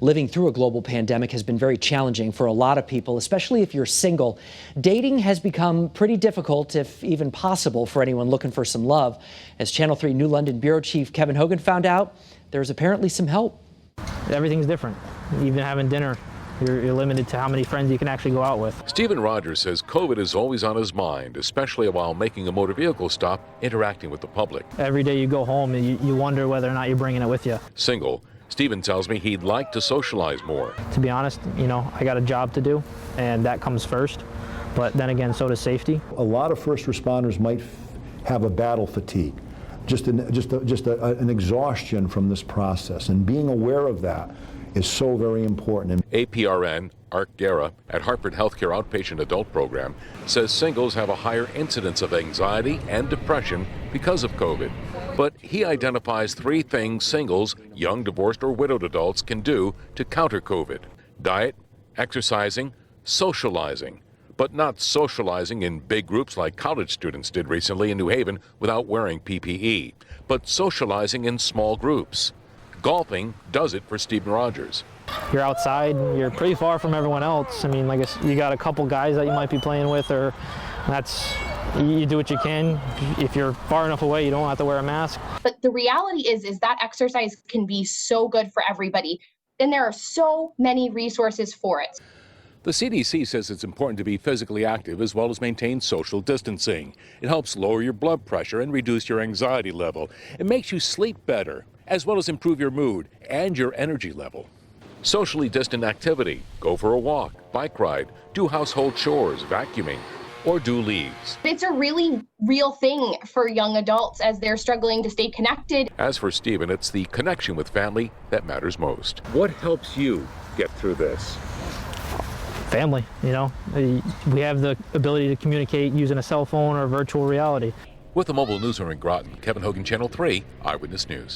Living through a global pandemic has been very challenging for a lot of people, especially if you're single. Dating has become pretty difficult, if even possible, for anyone looking for some love. As Channel 3 New London Bureau Chief Kevin Hogan found out, there's apparently some help. Everything's different. Even having dinner, you're limited to how many friends you can actually go out with. Stephen Rogers says COVID is always on his mind, especially while making a motor vehicle stop, interacting with the public. Every day you go home, you wonder whether or not you're bringing it with you. Single, Stephen tells me he'd like to socialize more. To be honest, I got a job to do, and that comes first. But then again, so does safety. A lot of first responders might have a battle fatigue, just an exhaustion from this process, and being aware of that is so very important. APRN Art Guerra at Hartford Healthcare Outpatient Adult Program says singles have a higher incidence of anxiety and depression because of COVID. But he identifies 3 things singles, young divorced or widowed adults can do to counter COVID: diet, exercising, socializing. But not socializing in big groups like college students did recently in New Haven without wearing PPE, but socializing in small groups. Golfing does it for Stephen Rogers. You're outside, you're pretty far from everyone else. I mean, you got a couple guys that you might be playing with, or you do what you can. If you're far enough away, you don't have to wear a mask. But the reality is that exercise can be so good for everybody, and there are so many resources for it. The CDC says it's important to be physically active as well as maintain social distancing. It helps lower your blood pressure and reduce your anxiety level. It makes you sleep better, as well as improve your mood and your energy level. Socially distant activity: go for a walk, bike ride, do household chores, vacuuming, or do leaves. It's a really real thing for young adults as they're struggling to stay connected. As for Stephen, it's the connection with family that matters most. What helps you get through this? Family, we have the ability to communicate using a cell phone or virtual reality. With the mobile newsroom in Groton, Kevin Hogan, Channel 3 Eyewitness News.